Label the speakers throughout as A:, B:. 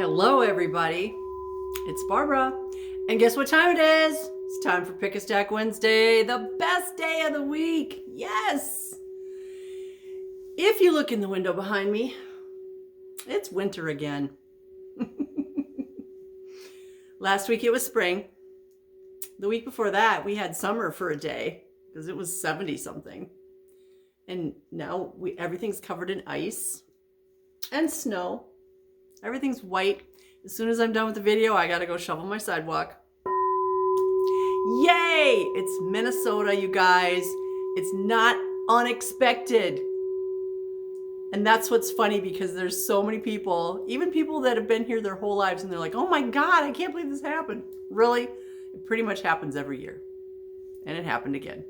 A: Hello, everybody. It's Barbara. And guess what time it is? It's time for Pick a Stack Wednesday, the best day of the week. Yes. If you look in the window behind me, it's winter again. Last week it was spring. The week before that, we had summer for a day because it was 70 something. And now everything's covered in ice and snow. Everything's white. As soon as I'm done with the video, I gotta go shovel my sidewalk. Yay! It's Minnesota, you guys. It's not unexpected. And that's what's funny, because there's so many people, even people that have been here their whole lives, and they're like, oh my God, I can't believe this happened. Really? It pretty much happens every year. And it happened again.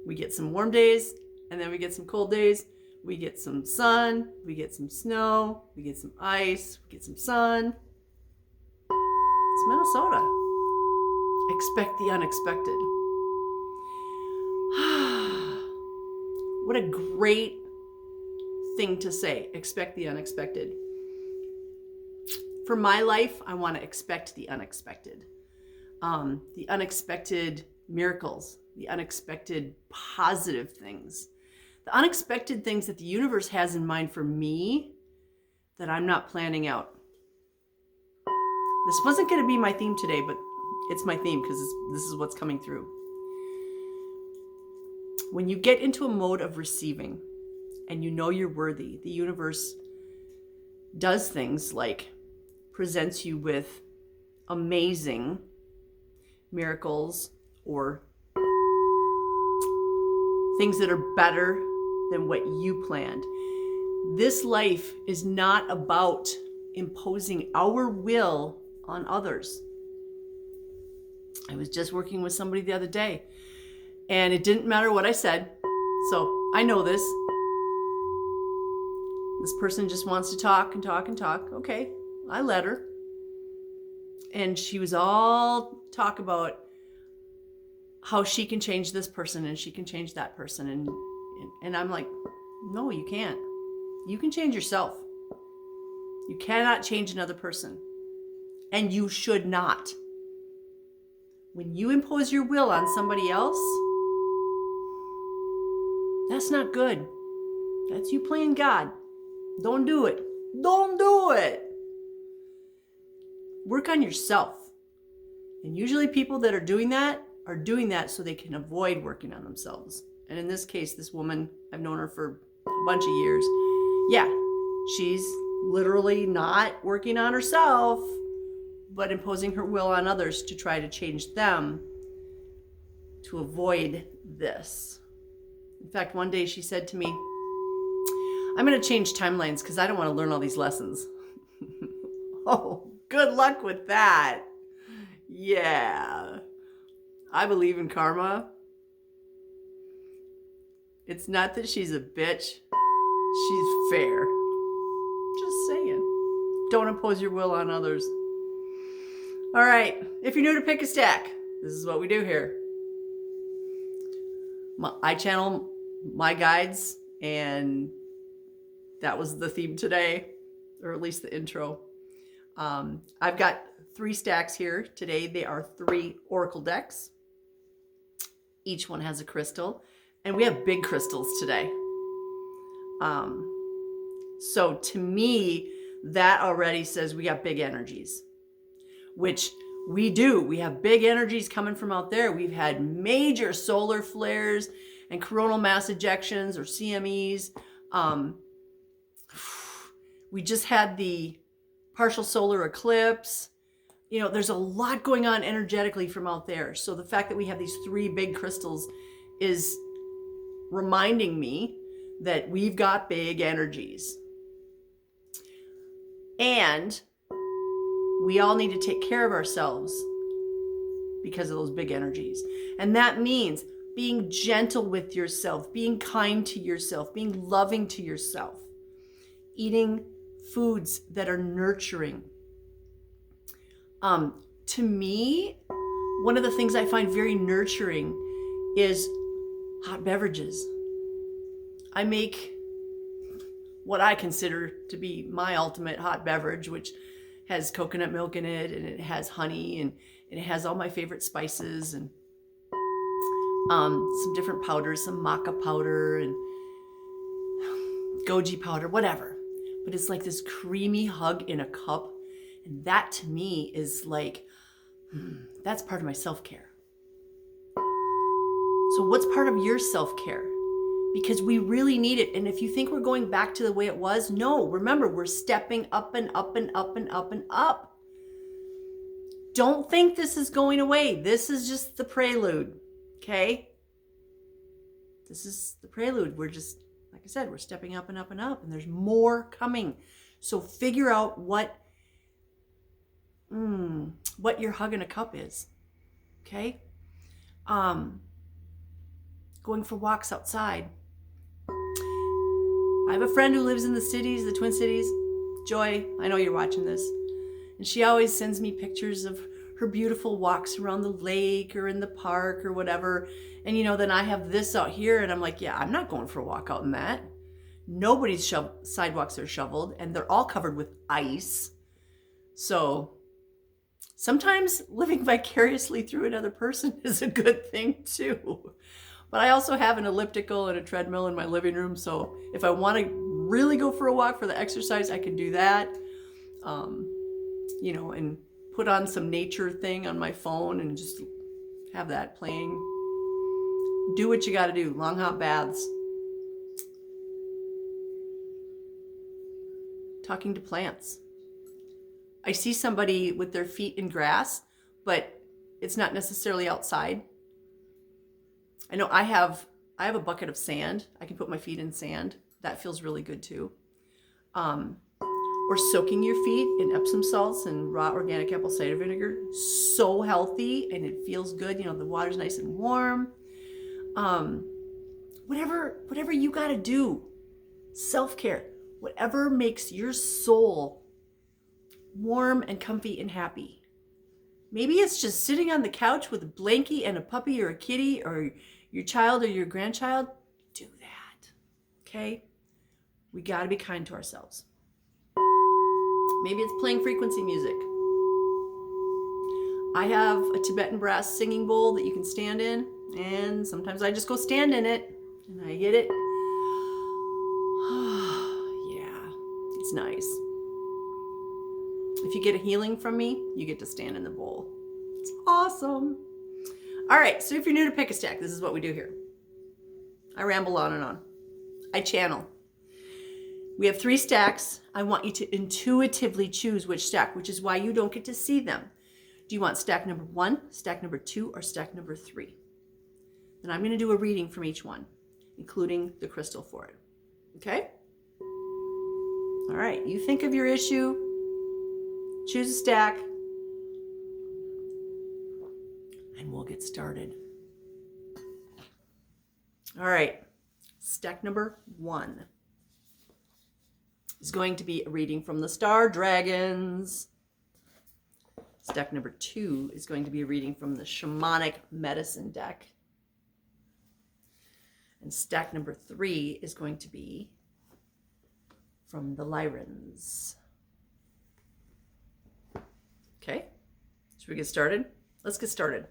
A: We get some warm days, and then we get some cold days. We get some sun, we get some snow, we get some ice, we get some sun. It's Minnesota. Expect the unexpected. What a great thing to say. Expect the unexpected. For my life, I want to expect the unexpected. The unexpected miracles, the unexpected positive things. The unexpected things that the universe has in mind for me that I'm not planning out. This wasn't going to be my theme today, but it's my theme because this is what's coming through. When you get into a mode of receiving and you know you're worthy, the universe does things like presents you with amazing miracles or things that are better than what you planned. This life is not about imposing our will on others. I was just working with somebody the other day, and it didn't matter what I said. So I know this. This person just wants to talk and talk and talk. Okay, I let her. And she was all talk about how she can change this person and she can change that person. And I'm like, no, you can't. You can change yourself. You cannot change another person. And you should not. When you impose your will on somebody else, that's not good. That's you playing God. Don't do it. Don't do it. Work on yourself. And usually people that are doing that so they can avoid working on themselves. And in this case, this woman, I've known her for a bunch of years. Yeah, she's literally not working on herself, but imposing her will on others to try to change them to avoid this. In fact, one day she said to me, I'm going to change timelines because I don't want to learn all these lessons. Oh, good luck with that. Yeah. I believe in karma. It's not that she's a bitch. She's fair. Just saying. Don't impose your will on others. All right. If you're new to Pick a Stack, this is what we do here. I channel my guides, and that was the theme today, or at least the intro. I've got 3 stacks here today. They are 3 oracle decks. Each one has a crystal, and we have big crystals today. So to me, that already says we got big energies, which we do. We have big energies coming from out there. We've had major solar flares and coronal mass ejections, or CMEs. We just had the partial solar eclipse. You know, there's a lot going on energetically from out there. So the fact that we have these 3 big crystals is reminding me that we've got big energies. And we all need to take care of ourselves because of those big energies. And that means being gentle with yourself, being kind to yourself, being loving to yourself, eating foods that are nurturing. To me, one of the things I find very nurturing is hot beverages. I make what I consider to be my ultimate hot beverage, which has coconut milk in it, and it has honey, and it has all my favorite spices, and some different powders, some maca powder and goji powder, whatever. But it's like this creamy hug in a cup. And that to me is like, that's part of my self-care. So what's part of your self-care? Because we really need it. And if you think we're going back to the way it was, no, remember, we're stepping up and up and up and up and up. Don't think this is going away. This is just the prelude, okay? This is the prelude. We're just, like I said, we're stepping up and up and up, and there's more coming. So figure out what your hug in a cup is, okay? Going for walks outside. I have a friend who lives in the cities, the Twin Cities. Joy, I know you're watching this. And she always sends me pictures of her beautiful walks around the lake or in the park or whatever. And then I have this out here, and I'm like, yeah, I'm not going for a walk out in that. Nobody's sidewalks are shoveled, and they're all covered with ice. So sometimes living vicariously through another person is a good thing too. But I also have an elliptical and a treadmill in my living room. So if I want to really go for a walk for the exercise, I can do that. And put on some nature thing on my phone and just have that playing. Do what you got to do. Long hot baths. Talking to plants. I see somebody with their feet in grass, but it's not necessarily outside. I know I have a bucket of sand. I can put my feet in sand. That feels really good too. Or soaking your feet in Epsom salts and raw organic apple cider vinegar. So healthy, and it feels good. The water's nice and warm. Whatever you got to do. Self-care. Whatever makes your soul warm and comfy and happy. Maybe it's just sitting on the couch with a blankie and a puppy or a kitty or your child or your grandchild. Do that, okay? We got to be kind to ourselves. Maybe it's playing frequency music. I have a Tibetan brass singing bowl that you can stand in, and sometimes I just go stand in it, and I get it. Yeah, it's nice. If you get a healing from me, you get to stand in the bowl. It's awesome. All right, so if you're new to Pick a Stack, this is what we do here. I ramble on and on. I channel. We have 3 stacks. I want you to intuitively choose which stack, which is why you don't get to see them. Do you want stack number 1, stack number 2, or stack number 3? And I'm going to do a reading from each one, including the crystal for it. Okay? All right, you think of your issue, choose a stack, and we'll get started. All right, stack number 1 is going to be a reading from the Star Dragons. Stack number 2 is going to be a reading from the Shamanic Medicine deck. And stack number 3 is going to be from the Lyrans. Okay, should we get started? Let's get started.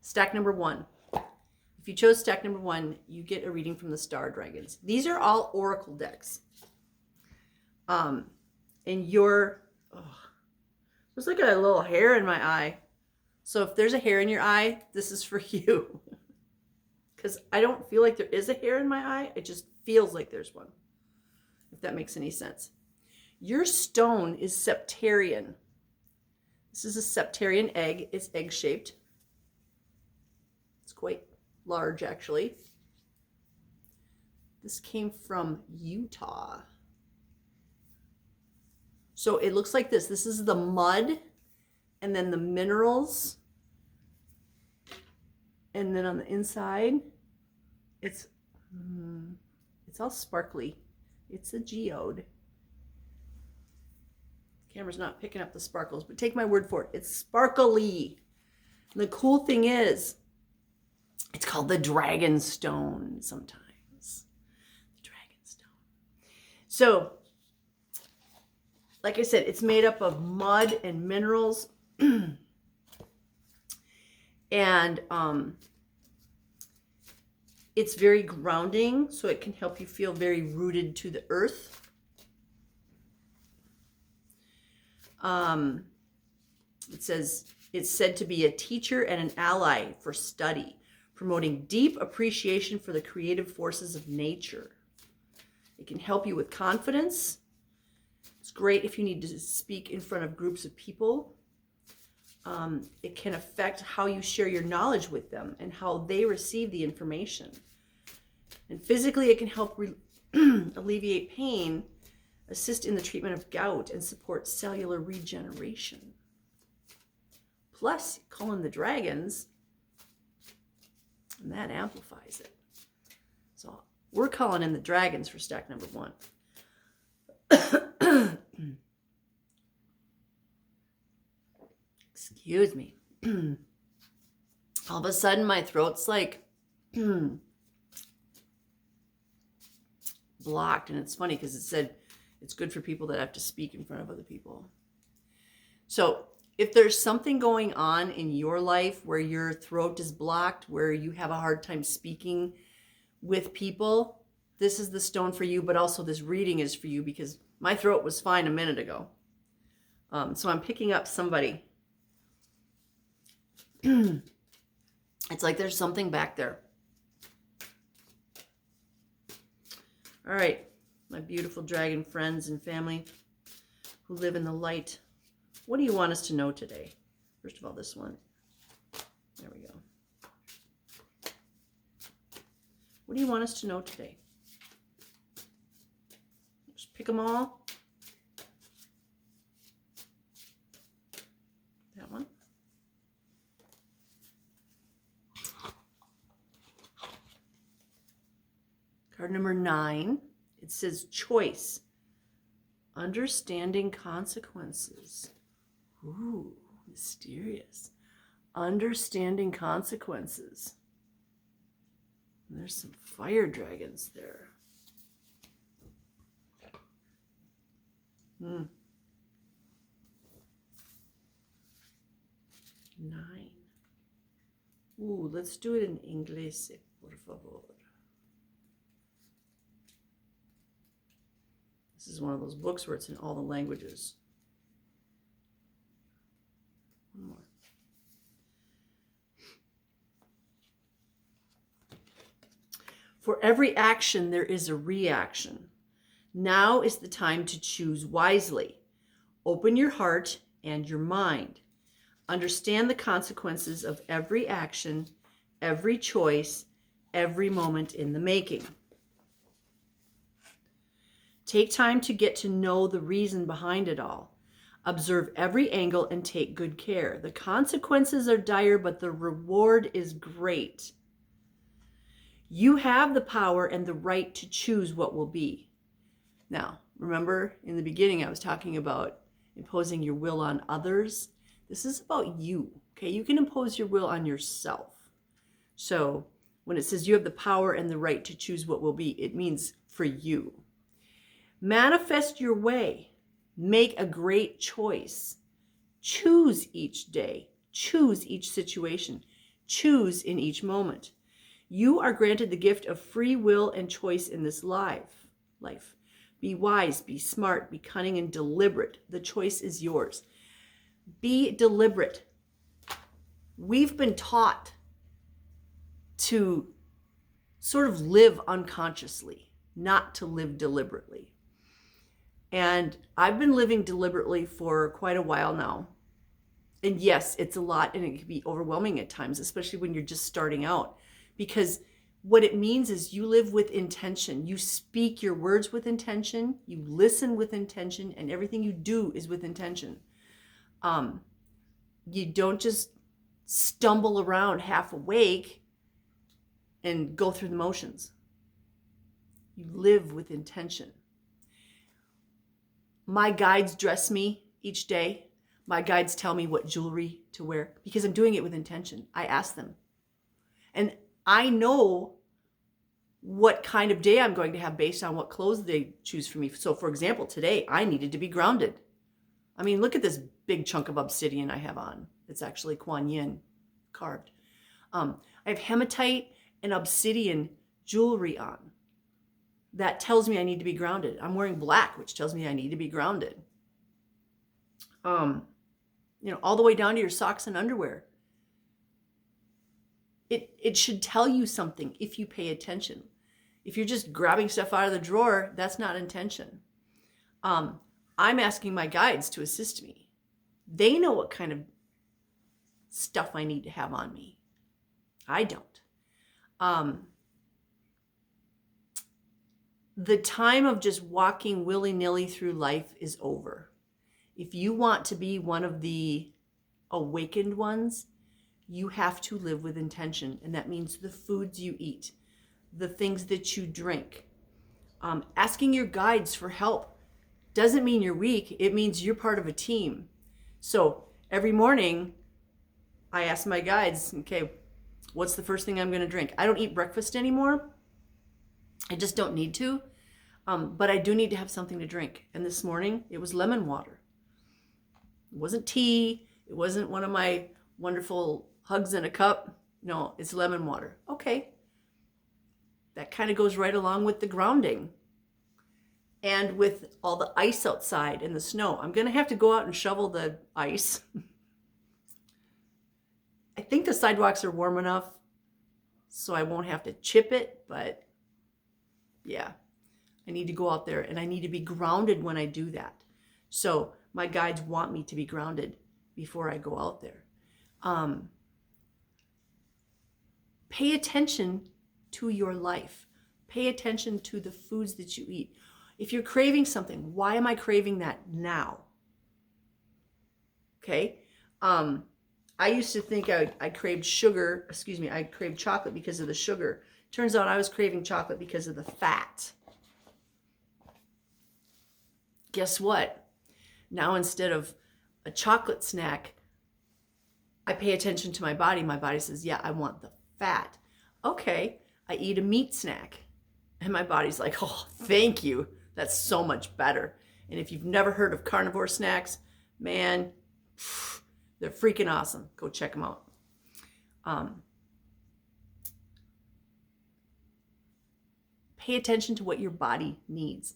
A: Stack number 1. If you chose stack number 1, you get a reading from the Star Dragons. These are all oracle decks. And there's like a little hair in my eye. So if there's a hair in your eye, this is for you. Because I don't feel like there is a hair in my eye. It just feels like there's one. If that makes any sense. Your stone is septarian. This is a septarian egg. It's egg-shaped. It's quite large, actually. This came from Utah. So it looks like this. This is the mud, and then the minerals. And then on the inside, it's all sparkly. It's a geode. Camera's not picking up the sparkles, but take my word for it. It's sparkly. And the cool thing is, it's called the Dragon Stone sometimes. The Dragon Stone. So, like I said, it's made up of mud and minerals. And it's very grounding, so it can help you feel very rooted to the earth. It says it's said to be a teacher and an ally for study, promoting deep appreciation for the creative forces of nature. It can help you with confidence. It's great if you need to speak in front of groups of people. It can affect how you share your knowledge with them and how they receive the information. And physically, it can help alleviate pain, assist in the treatment of gout, and support cellular regeneration. Plus, call in the dragons, and that amplifies it. So we're calling in the dragons for stack number 1. Excuse me. All of a sudden, my throat's like blocked. And it's funny because it said it's good for people that have to speak in front of other people. So if there's something going on in your life where your throat is blocked, where you have a hard time speaking with people, this is the stone for you, but also this reading is for you because my throat was fine a minute ago. So I'm picking up somebody. It's like there's something back there. All right, my beautiful dragon friends and family who live in the light. What do you want us to know today? First of all, this one. There we go. What do you want us to know today? Just pick them all. That one. Card number 9. It says choice. Understanding consequences. Ooh, mysterious. Understanding consequences. And there's some fire dragons there. 9. Ooh, let's do it in English, por favor. This is one of those books where it's in all the languages. One more. For every action, there is a reaction. Now is the time to choose wisely. Open your heart and your mind. Understand the consequences of every action, every choice, every moment in the making. Take time to get to know the reason behind it all. Observe every angle and take good care. The consequences are dire, but the reward is great. You have the power and the right to choose what will be. Now, remember in the beginning I was talking about imposing your will on others. This is about you, okay? You can impose your will on yourself. So when it says you have the power and the right to choose what will be, it means for you. Manifest your way. Make a great choice. Choose each day. Choose each situation. Choose in each moment. You are granted the gift of free will and choice in this life. Be wise, be smart, be cunning, and deliberate. The choice is yours. Be deliberate. We've been taught to sort of live unconsciously, not to live deliberately. And I've been living deliberately for quite a while now. And yes, it's a lot and it can be overwhelming at times, especially when you're just starting out. Because what it means is you live with intention. You speak your words with intention. You listen with intention. And everything you do is with intention. You don't just stumble around half awake and go through the motions. You live with intention. My guides dress me each day. My guides tell me what jewelry to wear because I'm doing it with intention. I ask them. And I know what kind of day I'm going to have based on what clothes they choose for me. So for example, today I needed to be grounded. I mean, look at this big chunk of obsidian I have on. It's actually Kuan Yin carved. I have hematite and obsidian jewelry on. That tells me I need to be grounded. I'm wearing black, which tells me I need to be grounded. All the way down to your socks and underwear. It should tell you something if you pay attention. If you're just grabbing stuff out of the drawer, that's not intention. I'm asking my guides to assist me. They know what kind of stuff I need to have on me. I don't. The time of just walking willy-nilly through life is over. If you want to be one of the awakened ones, you have to live with intention. And that means the foods you eat, the things that you drink. Asking your guides for help doesn't mean you're weak. It means you're part of a team. So every morning, I ask my guides, okay, what's the first thing I'm going to drink? I don't eat breakfast anymore. I just don't need to. But I do need to have something to drink. And this morning, it was lemon water. It wasn't tea. It wasn't one of my wonderful hugs in a cup. No, it's lemon water. Okay. That kind of goes right along with the grounding. And with all the ice outside and the snow. I'm going to have to go out and shovel the ice. I think the sidewalks are warm enough so I won't have to chip it, but yeah, I need to go out there and I need to be grounded when I do that. So my guides want me to be grounded before I go out there. Pay attention to your life. Pay attention to the foods that you eat. If you're craving something, why am I craving that now? Okay. I used to think I craved I craved chocolate because of the sugar. Turns out I was craving chocolate because of the fat. Guess what? Now instead of a chocolate snack, I pay attention to my body. My body says, yeah, I want the fat. Okay, I eat a meat snack. And my body's like, oh, thank you. That's so much better. And if you've never heard of carnivore snacks, man, they're freaking awesome. Go check them out. Pay attention to what your body needs.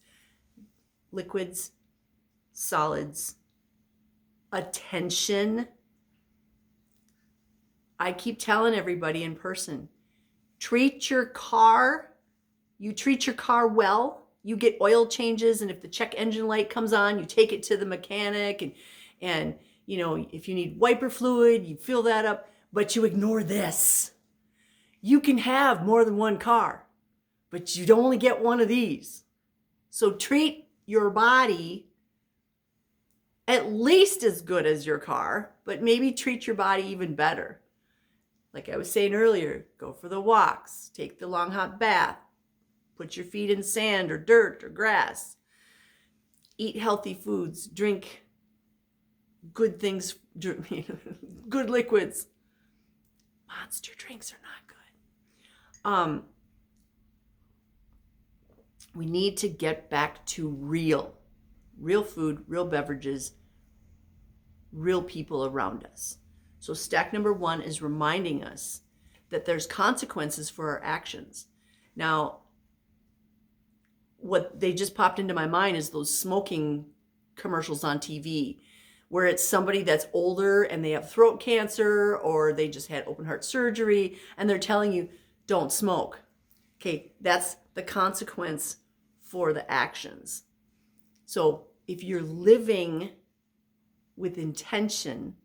A: Liquids, solids, attention. I keep telling everybody in person, treat your car. You treat your car well. You get oil changes, and if the check engine light comes on, you take it to the mechanic, and if you need wiper fluid, you fill that up, but you ignore this. You can have more than one car, but you don't only get one of these. So treat your body at least as good as your car, but maybe treat your body even better. Like I was saying earlier, go for the walks, take the long hot bath, put your feet in sand or dirt or grass, eat healthy foods, drink good things, good liquids. Monster drinks are not good. We need to get back to real food, real beverages, real people around us. So stack number 1 is reminding us that there's consequences for our actions. Now, what they just popped into my mind is those smoking commercials on TV where it's somebody that's older and they have throat cancer or they just had open heart surgery and they're telling you, don't smoke. Okay, that's the consequence for the actions. So if you're living with intention,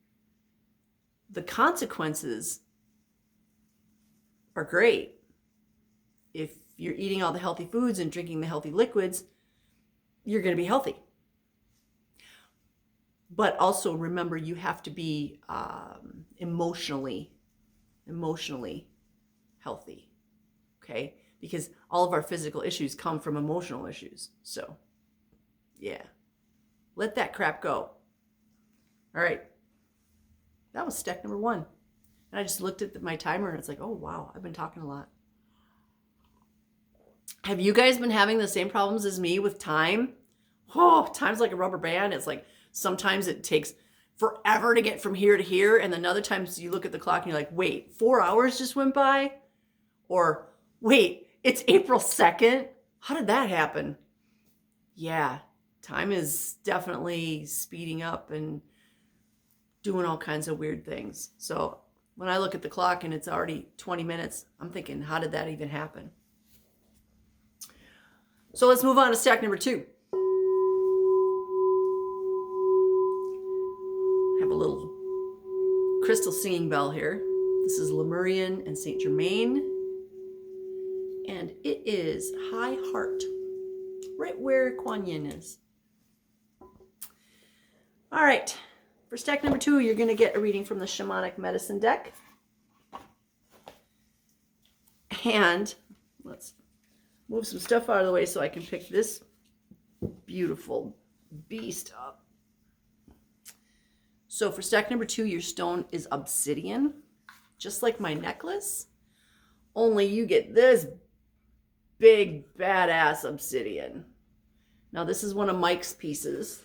A: the consequences are great. If you're eating all the healthy foods and drinking the healthy liquids, you're going to be healthy. But also remember, you have to be emotionally healthy, okay? Because all of our physical issues come from emotional issues. So, yeah, let that crap go. All right, that was step number 1. And I just looked at my timer and it's like, oh, wow, I've been talking a lot. Have you guys been having the same problems as me with time? Oh, time's like a rubber band. It's like sometimes it takes forever to get from here to here. And then other times you look at the clock and you're like, wait, 4 hours just went by? Or wait, it's April 2nd? How did that happen? Yeah, time is definitely speeding up and doing all kinds of weird things. So when I look at the clock and it's already 20 minutes, I'm thinking, how did that even happen? So let's move on to stack number 2. Have a little crystal singing bell here. This is Lemurian and Saint Germain. And it is High Heart, right where Kuan Yin is. All right, for stack number 2, you're going to get a reading from the Shamanic Medicine deck. And let's move some stuff out of the way so I can pick this beautiful beast up. So for stack number 2, your stone is obsidian, just like my necklace, only you get this big badass obsidian. Now this is one of Mike's pieces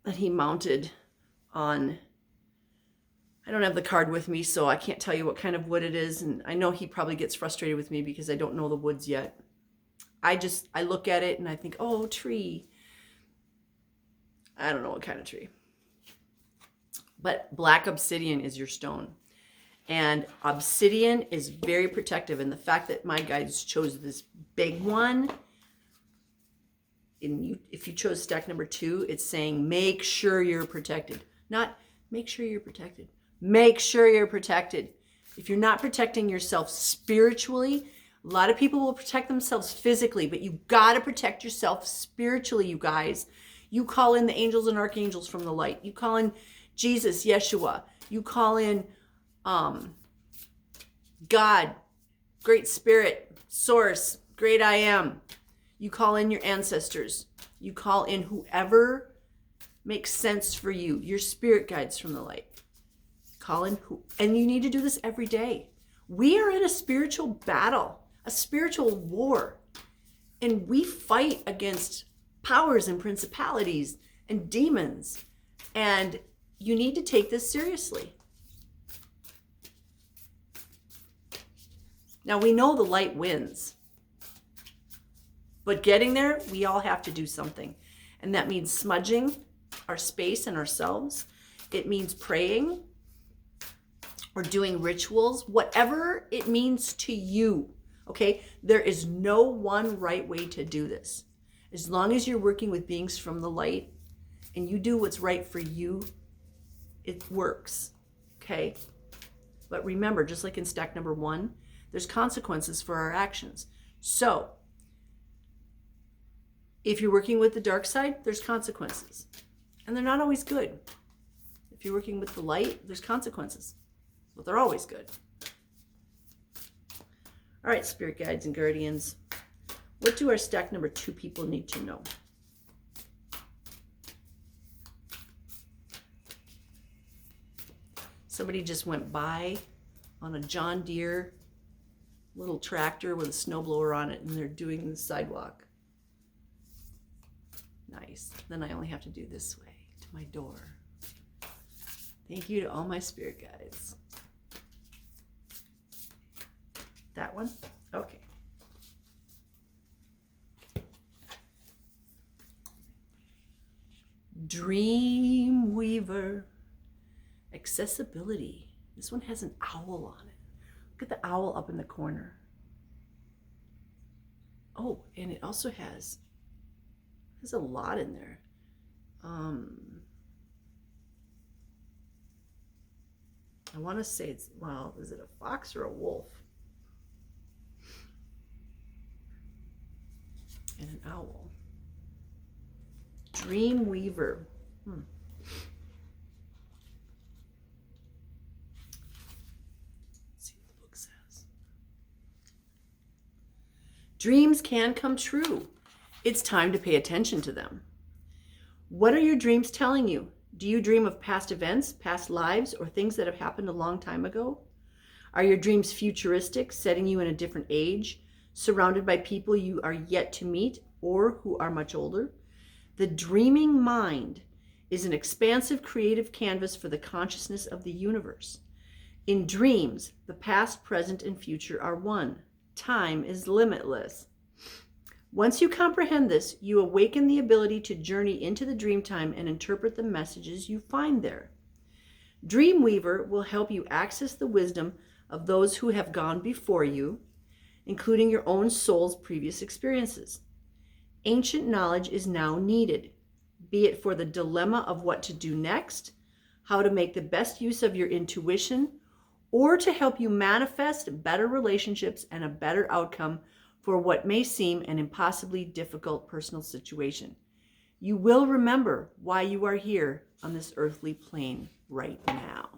A: that he mounted on. I don't have the card with me, so I can't tell you what kind of wood it is, and I know he probably gets frustrated with me because I don't know the woods yet. I look at it and I think, oh, tree. I don't know what kind of tree. But black obsidian is your stone. And obsidian is very protective. And the fact that my guides chose this big one, if you chose stack number 2, it's saying make sure you're protected. Not make sure you're protected. Make sure you're protected. If you're not protecting yourself spiritually, a lot of people will protect themselves physically, but you got to protect yourself spiritually, you guys. You call in the angels and archangels from the light. You call in Jesus, Yeshua. You call in God, Great Spirit, Source, Great I Am. You call in your ancestors. You call in whoever makes sense for you, your spirit guides from the light. Call in and you need to do this every day. We are in a spiritual battle, a spiritual war, and we fight against powers and principalities and demons, and you need to take this seriously. Now we know the light wins, but getting there, we all have to do something, and that means smudging our space and ourselves. It means praying or doing rituals, whatever it means to you, okay? There is no one right way to do this. As long as you're working with beings from the light and you do what's right for you, it works, okay? But remember, just like in stack number 1, there's consequences for our actions. So if you're working with the dark side, there's consequences. And they're not always good. If you're working with the light, there's consequences, but they're always good. All right, spirit guides and guardians, what do our stack number 2 people need to know? Somebody just went by on a John Deere little tractor with a snowblower on it, and they're doing the sidewalk. Nice. Then I only have to do this way to my door. Thank you to all my spirit guides. That one? Okay. Dreamweaver. Accessibility. This one has an owl on it. Look at the owl up in the corner. Oh, and it also has, there's a lot in there. I want to say it's, well, is it a fox or a wolf? And an owl. Dreamweaver. Dreams can come true. It's time to pay attention to them. What are your dreams telling you? Do you dream of past events, past lives, or things that have happened a long time ago? Are your dreams futuristic, setting you in a different age, surrounded by people you are yet to meet or who are much older. The dreaming mind is an expansive creative canvas for the consciousness of the universe. In dreams, the past, present, and future are one. Time is limitless. Once you comprehend this, you awaken the ability to journey into the dream time and interpret the messages you find there. Dreamweaver will help you access the wisdom of those who have gone before you, including your own soul's previous experiences. Ancient knowledge is now needed, be it for the dilemma of what to do next, how to make the best use of your intuition, or to help you manifest better relationships and a better outcome for what may seem an impossibly difficult personal situation. You will remember why you are here on this earthly plane right now.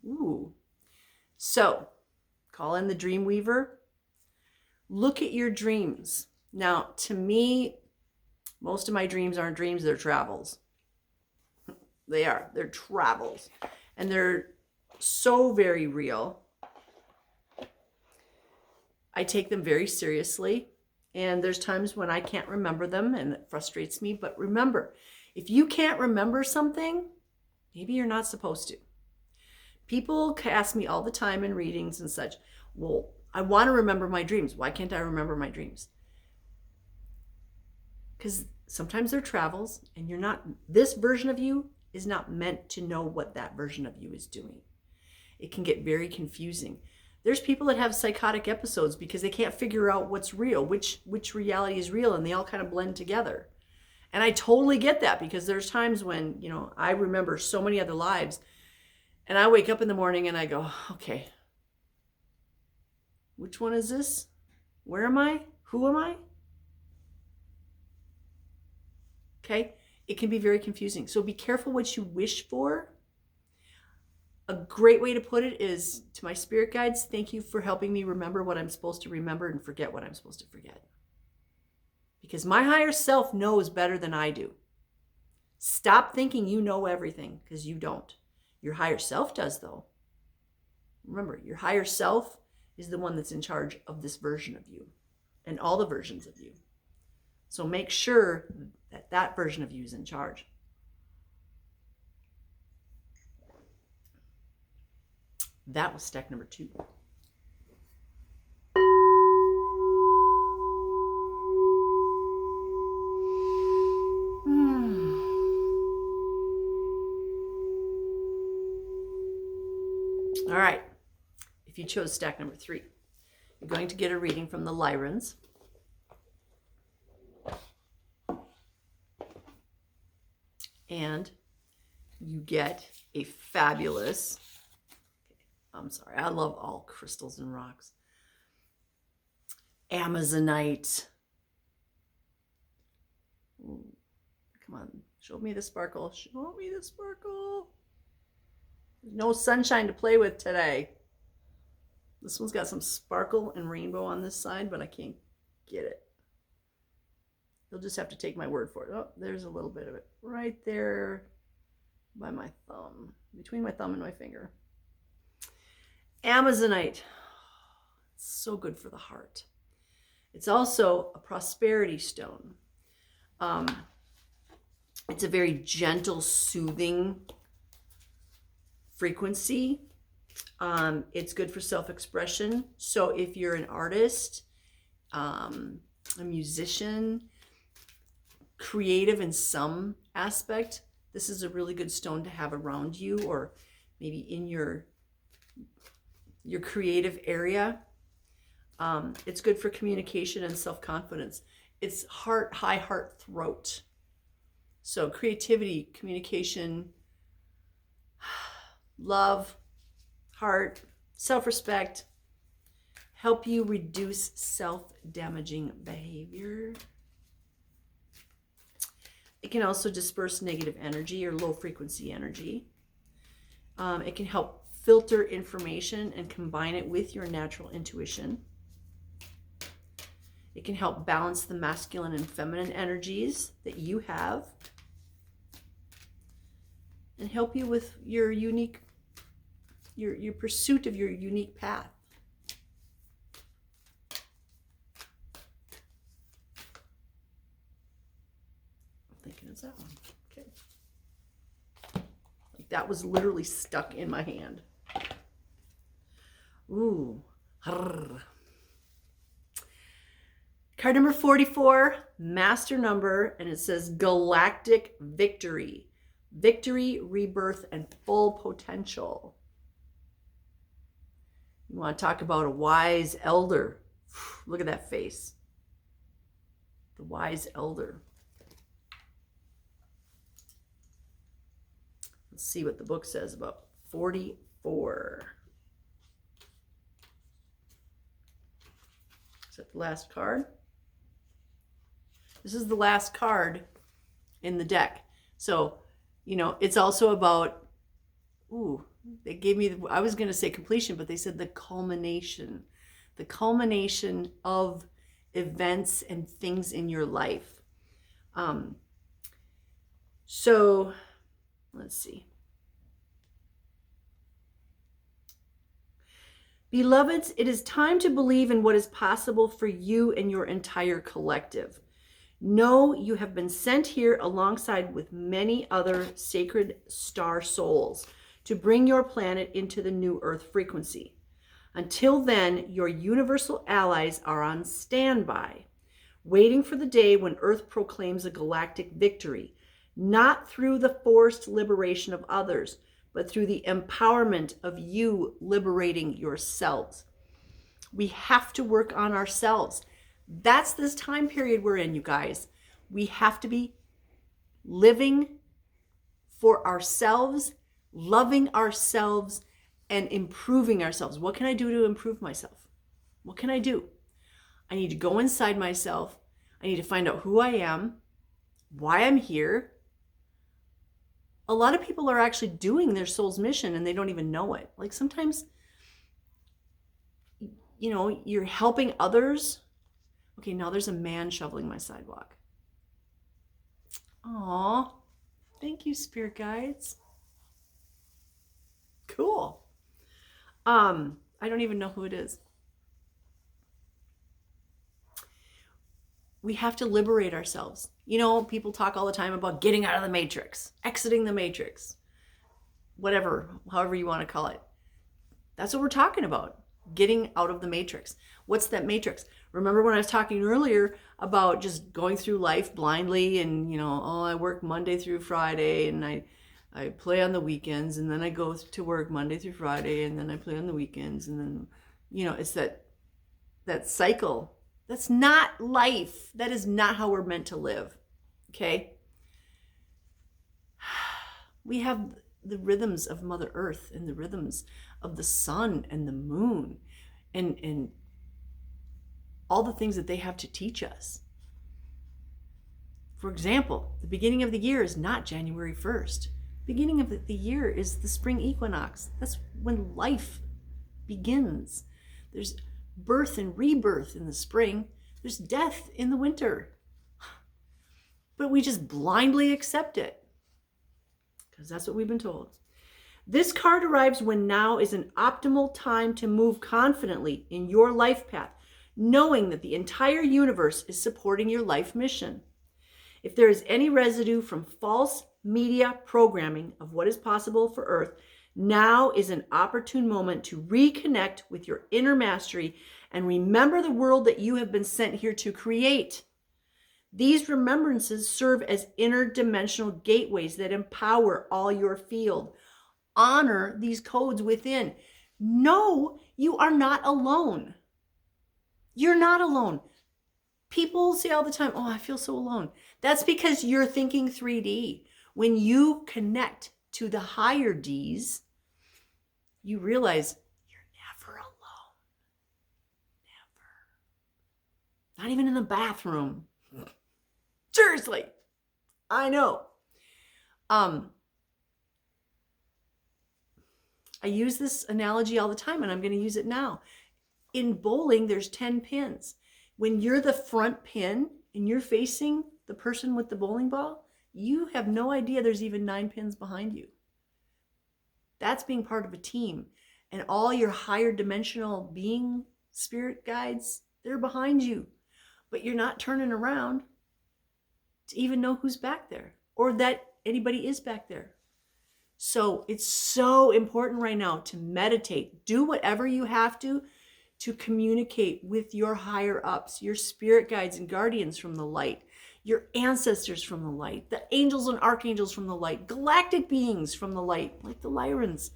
A: Ooh. So, call in the Dreamweaver. Look at your dreams. Now, to me, most of my dreams aren't dreams, they're travels. They are. They're travels. And they're so very real. I take them very seriously. And there's times when I can't remember them and it frustrates me. But remember, if you can't remember something, maybe you're not supposed to. People ask me all the time in readings and such, well, I want to remember my dreams. Why can't I remember my dreams? Because sometimes they're travels and you're not, this version of you is not meant to know what that version of you is doing. It can get very confusing. There's people that have psychotic episodes because they can't figure out what's real, which reality is real, and they all kind of blend together. And I totally get that, because there's times when, I remember so many other lives, and I wake up in the morning and I go, okay, which one is this? Where am I? Who am I? Okay? It can be very confusing. So be careful what you wish for. A great way to put it is, to my spirit guides, thank you for helping me remember what I'm supposed to remember and forget what I'm supposed to forget. Because my higher self knows better than I do. Stop thinking you know everything, because you don't. Your higher self does, though. Remember, your higher self is the one that's in charge of this version of you and all the versions of you. So make sure that that version of you is in charge. That was stack number 2. All right. If you chose stack number 3, you're going to get a reading from the Lyrans. And you get a fabulous, I love all crystals and rocks. Amazonite. Ooh, come on, show me the sparkle. Show me the sparkle. There's no sunshine to play with today. This one's got some sparkle and rainbow on this side, but I can't get it. You'll just have to take my word for it. Oh, there's a little bit of it right there by my thumb, between my thumb and my finger. Amazonite. It's so good for the heart. It's also a prosperity stone. It's a very gentle, soothing frequency. It's good for self-expression. So if you're an artist, a musician, creative in some aspect, this is a really good stone to have around you, or maybe in your creative area. It's good for communication and self-confidence. It's heart, high heart, throat. So creativity, communication, love, heart, self-respect, help you reduce self-damaging behavior. It can also disperse negative energy or low frequency energy. It can help filter information and combine it with your natural intuition. It can help balance the masculine and feminine energies that you have, and help you with your unique, your pursuit of your unique path. thinking it's that one. Okay. Like that was literally stuck in my hand. Ooh. Card number 44, master number, and it says galactic victory. Victory, rebirth, and full potential. You want to talk about a wise elder. Look at that face. The wise elder. Let's see what the book says about 44. Is that the last card? This is the last card in the deck. So, you know, it's also about, they gave me, I was going to say completion, but they said the culmination of events and things in your life. So let's see. Beloveds, it is time to believe in what is possible for you and your entire collective. Know you have been sent here alongside with many other sacred star souls to bring your planet into the new Earth frequency. Until then, your universal allies are on standby, waiting for the day when Earth proclaims a galactic victory, not through the forced liberation of others, but through the empowerment of you liberating yourselves. We have to work on ourselves. That's this time period we're in, you guys. We have to be living for ourselves, loving ourselves, and improving ourselves. What can I do to improve myself? What can I do? I need to go inside myself. I need to find out who I am, why I'm here. A lot of people are actually doing their soul's mission and they don't even know it. Like sometimes, you know, you're helping others. Okay, now there's a man shoveling my sidewalk. Aw, thank you, spirit guides. Cool. I don't even know who it is. We have to liberate ourselves. You know, people talk all the time about getting out of the matrix, exiting the matrix, whatever, however you want to call it. That's what we're talking about, getting out of the matrix. What's that matrix? Remember when I was talking earlier about just going through life blindly and, you know, oh, I work Monday through Friday and I play on the weekends and then I go to work Monday through Friday and then I play on the weekends and then, you know, it's that cycle. That's not life. That is not how we're meant to live. Okay? We have the rhythms of Mother Earth and the rhythms of the sun and the moon and all the things that they have to teach us. For example, the beginning of the year is not January 1st. Beginning of the year is the spring equinox. That's when life begins. There's birth and rebirth in the spring. There's death in the winter. But we just blindly accept it because that's what we've been told. This card arrives when now is an optimal time to move confidently in your life path, knowing that the entire universe is supporting your life mission. If there is any residue from false media programming of what is possible for Earth, now is an opportune moment to reconnect with your inner mastery and remember the world that you have been sent here to create. These remembrances serve as interdimensional gateways that empower all your field. Honor these codes within. Know you are not alone. You're not alone. People say all the time, oh, I feel so alone. That's because you're thinking 3D. When you connect to the higher Ds, you realize you're never alone. Never. Not even in the bathroom. Seriously. I know. I use this analogy all the time, and I'm going to use it now. In bowling, there's 10 pins. When you're the front pin and you're facing the person with the bowling ball, you have no idea there's even 9 pins behind you. That's being part of a team. And all your higher dimensional being spirit guides, they're behind you. But you're not turning around to even know who's back there or that anybody is back there. So it's so important right now to meditate. Do whatever you have to communicate with your higher ups, your spirit guides and guardians from the light, your ancestors from the light, the angels and archangels from the light, galactic beings from the light, like the Lyrans,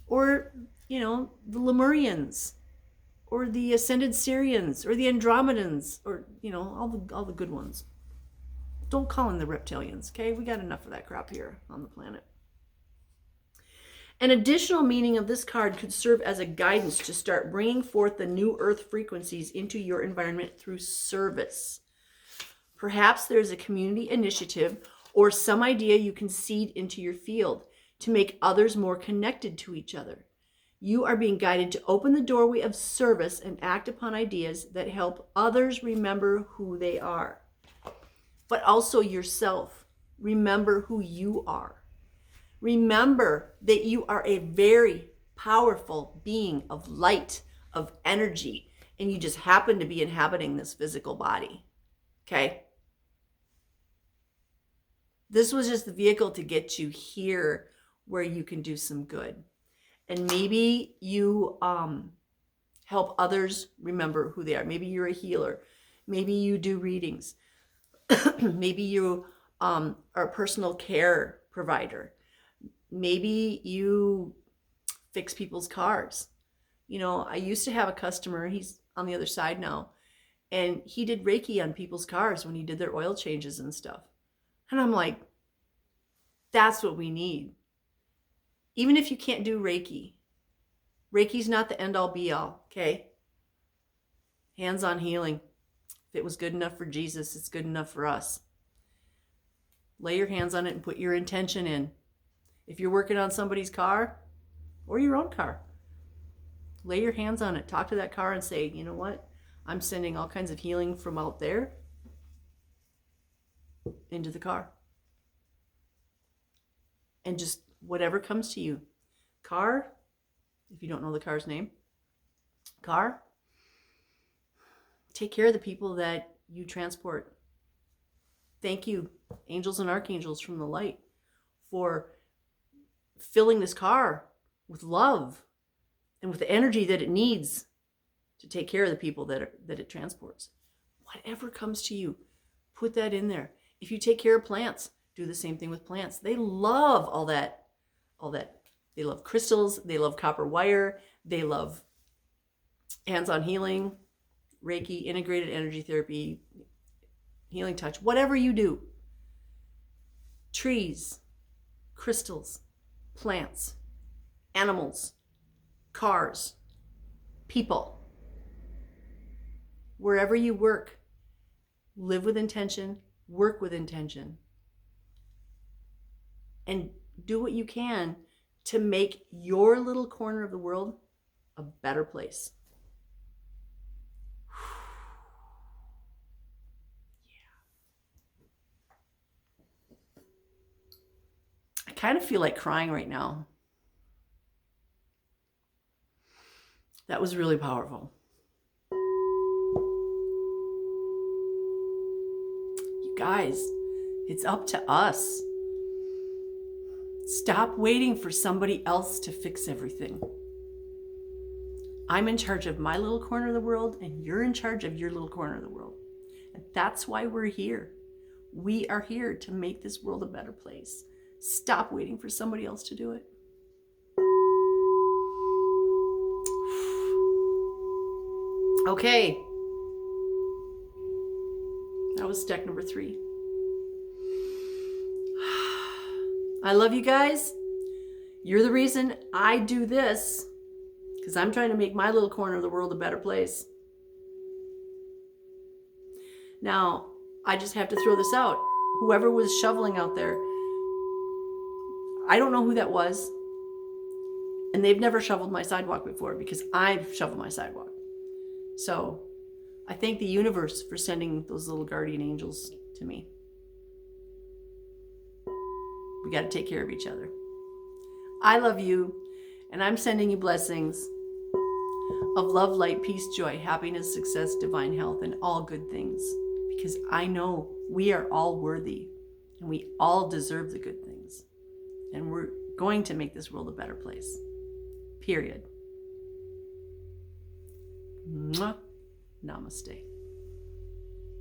A: or, the Lemurians, or the Ascended Syrians, or the Andromedans, or, all the good ones. Don't call in the reptilians, okay? We got enough of that crap here on the planet. An additional meaning of this card could serve as a guidance to start bringing forth the new earth frequencies into your environment through service. Perhaps there's a community initiative or some idea you can seed into your field to make others more connected to each other. You are being guided to open the doorway of service and act upon ideas that help others remember who they are. But also yourself. Remember who you are. Remember that you are a very powerful being of light, of energy, and you just happen to be inhabiting this physical body. Okay? This was just the vehicle to get you here where you can do some good. And maybe you help others remember who they are. Maybe you're a healer. Maybe you do readings. Maybe you are a personal care provider. Maybe you fix people's cars. I used to have a customer, he's on the other side now, and he did Reiki on people's cars when he did their oil changes and stuff. And I'm like, that's what we need. Even if you can't do Reiki, Reiki's not the end all be all, okay? Hands-on healing. If it was good enough for Jesus, it's good enough for us. Lay your hands on it and put your intention in. If you're working on somebody's car or your own car, lay your hands on it. Talk to that car and say, you know what? I'm sending all kinds of healing from out there into the car. And just whatever comes to you. Car, if you don't know the car's name, car, take care of the people that you transport. Thank you, angels and archangels from the light, for filling this car with love and with the energy that it needs to take care of the people that it transports. Whatever comes to you, put that in there. If you take care of plants, do the same thing with plants. They love all that. They love crystals. They love copper wire. They love hands-on healing, Reiki, integrated energy therapy, healing touch, whatever you do. Trees, crystals, plants, animals, cars, people. Wherever you work, live with intention, work with intention, and do what you can to make your little corner of the world a better place. I kind of feel like crying right now. That was really powerful. You guys, it's up to us. Stop waiting for somebody else to fix everything. I'm in charge of my little corner of the world, and you're in charge of your little corner of the world. And that's why we're here. We are here to make this world a better place. Stop waiting for somebody else to do it. Okay. That was deck number 3. I love you guys. You're the reason I do this, because I'm trying to make my little corner of the world a better place. Now, I just have to throw this out. Whoever was shoveling out there, I don't know who that was. And they've never shoveled my sidewalk before, because I've shoveled my sidewalk. So I thank the universe for sending those little guardian angels to me. We got to take care of each other. I love you, and I'm sending you blessings of love, light, peace, joy, happiness, success, divine health, and all good things. because I know we are all worthy and we all deserve the good things. And we're going to make this world a better place. Period. Mwah. Namaste.